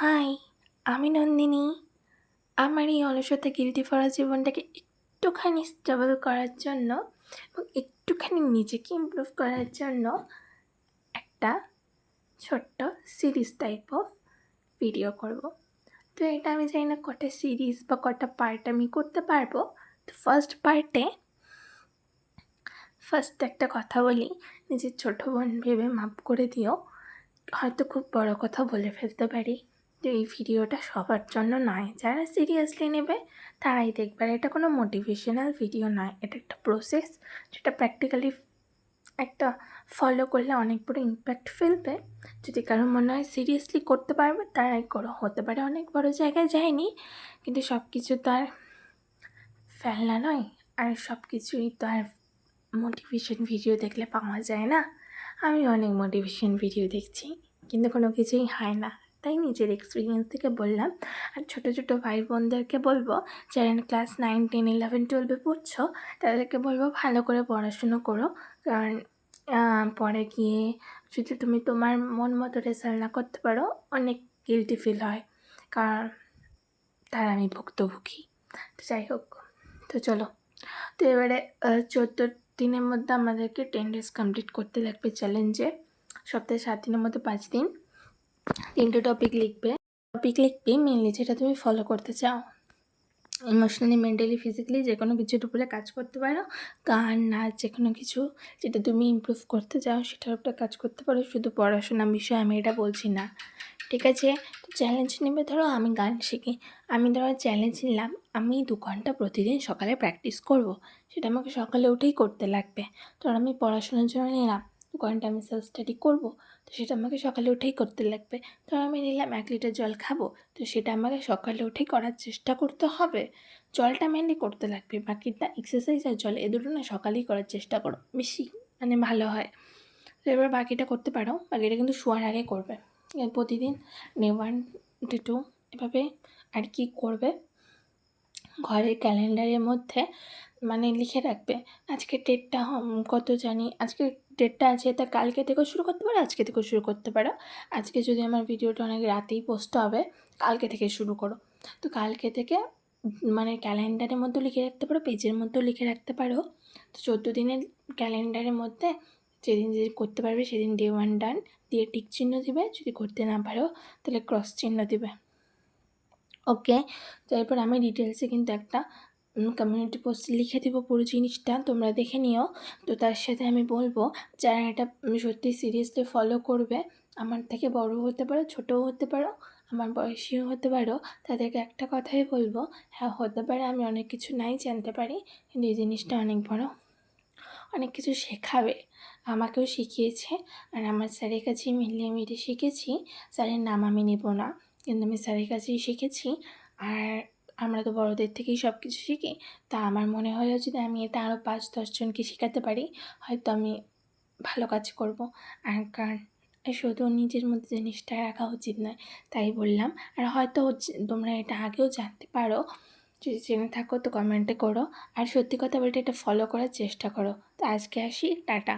High, আমি নন্দিনী। আমার এই অলসতা গিল্টি ভরা জীবনটাকে একটুখানি স্টেবল করার জন্য এবং একটুখানি নিজেকে ইমপ্রুভ করার জন্য একটা ছোট্ট সিরিজ টাইপ অফ ভিডিও করব। তো এটা আমি জানি না কটা সিরিজ বা কটা পার্ট আমি করতে পারবো। তো ফার্স্ট একটা কথা বলি, নিজের ছোট বোন ভেবে মাপ করে দিও। হয়তো খুব বড় কথা বলে ফেলতে পারি। তো এই ভিডিওটা সবার জন্য নয়, যারা সিরিয়াসলি নেবে তারাই দেখবে। আর এটা কোনো মোটিভেশনাল ভিডিও নয়, এটা একটা প্রসেস যেটা প্র্যাকটিক্যালি একটা ফলো করলে অনেক বড় ইম্প্যাক্ট ফেলবে। যদি কারো মনে হয় সিরিয়াসলি করতে পারবে তারাই করো। হতে পারে অনেক বড় জায়গায় যায়নি, কিন্তু সব কিছু তো আর ফেলনা নয়, আর সব কিছুই তো আর মোটিভেশন ভিডিও দেখলে পাওয়া যায় না। আমি অনেক মোটিভেশন ভিডিও দেখছি, কিন্তু কোনো কিছুই হয় না। তাই নিজের এক্সপিরিয়েন্স থেকে বললাম। আর ছোটো ছোটো ভাই বোনদেরকে বলবো, যারা ক্লাস 9, 10, 11, 12 পড়ছো, তাদেরকে বলবো ভালো করে পড়াশুনো করো। কারণ পরে গিয়ে যদি তুমি তোমার মন মতো রেজাল্ট না করতে পারো, অনেক গিল্টি ফিল হয়, কারণ তার আমি ভুক্তভোগী। তো যাই হোক, তো চলো। তো এবারে 14 দিনের মধ্যে আমাদেরকে 10 ডেজ কমপ্লিট করতে লাগবে চ্যালেঞ্জে। সপ্তাহে 7 দিনের মধ্যে 5 দিন 3টে টপিক লিখবে মেনলি যেটা তুমি ফলো করতে চাও। ইমোশনালি, মেন্টালি, ফিজিক্যালি যে কোনো কিছুর উপরে কাজ করতে পারো। গান, নাচ, যে কোনো কিছু যেটা তুমি ইমপ্রুভ করতে চাও সেটার উপরে কাজ করতে পারো। শুধু পড়াশোনা বিষয়ে আমি এটা বলছি না, ঠিক আছে? তো চ্যালেঞ্জ নেবে, ধরো আমি গান শিখি, আমি ধরো চ্যালেঞ্জ নিলাম আমি 2 ঘন্টা প্রতিদিন সকালে প্র্যাকটিস করব। সেটা আমাকে সকালে উঠেই করতে লাগবে। ধরো আমি পড়াশোনার জন্য নিলাম 2 ঘন্টা আমি সেলফ স্টাডি করব, তো সেটা আমাকে সকালে উঠেই করতে লাগবে। ধরো আমি নিলাম 1 লিটার জল খাবো, তো সেটা আমাকে সকালে উঠেই করার চেষ্টা করতে হবে। জলটা মেনলি করতে লাগবে, বাকিটা এক্সারসাইজ আর জল এ দুটো না সকালেই করার চেষ্টা করো, বেশি ভালো হয়। তো এবার বাকিটা করতে পারো, বাকিটা কিন্তু শোয়ার আগে করবে। প্রতিদিন ডে 1, ডে 2 এভাবে আর কি করবে, ঘরের ক্যালেন্ডারের মধ্যে লিখে রাখবে। আজকের ডেটটা কত জানি, আজকের ডেটটা আছে, তা কালকে থেকেও শুরু করতে পারো, আজকে থেকেও শুরু করতে পারো। আজকে যদি আমার ভিডিওটা অনেক রাতেই পোস্ট হবে, কালকে থেকে শুরু করো। তো কালকে থেকে ক্যালেন্ডারের মধ্যেও লিখে রাখতে পারো, পেজের মধ্যেও লিখে রাখতে পারো। তো 14 দিনের ক্যালেন্ডারের মধ্যে যেদিন যেদিন করতে পারবে সেদিন ডে 1 ডান দিয়ে টিক চিহ্ন দিবে, যদি করতে না পারো তাহলে ক্রস চিহ্ন দিবে। ওকে, তো এরপর আমি ডিটেলসে কিন্তু একটা কমিউনিটি পোস্ট লিখে দেবো পুরো জিনিসটা, তোমরা দেখে নিও। তো তার সাথে আমি বলবো, যারা এটা সত্যি সিরিয়াসলি ফলো করবে, আমার থেকে বড় হতে পারো, ছোটও হতে পারো, আমার বয়সীও হতে পারো, তাদেরকে একটা কথাই বলবো, হ্যাঁ হতে পারে আমি অনেক কিছু নাই জানতে পারি, কিন্তু এই জিনিসটা অনেক বড়, অনেক কিছু শেখাবে। আমাকেও শিখিয়েছে, আর আমার স্যারের কাছেই মেনলি আমি এটা শিখেছি। স্যারের নাম আমি নেব না, কিন্তু আমি স্যারের কাছেই শিখেছি। আর আমরা তো বড়দের থেকেই সব কিছু শিখি। তা আমার মনে হলো যদি আমি এটা আরও 5-10 জনকে শেখাতে পারি, হয়তো আমি ভালো কাজ করব। আর কারণ শুধু নিজের মধ্যে জিনিসটা রাখা উচিত নয়, তাই বললাম। আর হয়তো তোমরা এটা আগেও জানতে পারো, যদি জেনে থাকো তো কমেন্টে করো। আর সত্যি কথা বলতে এটা ফলো করার চেষ্টা করো। তো আজকে আসি, টাটা।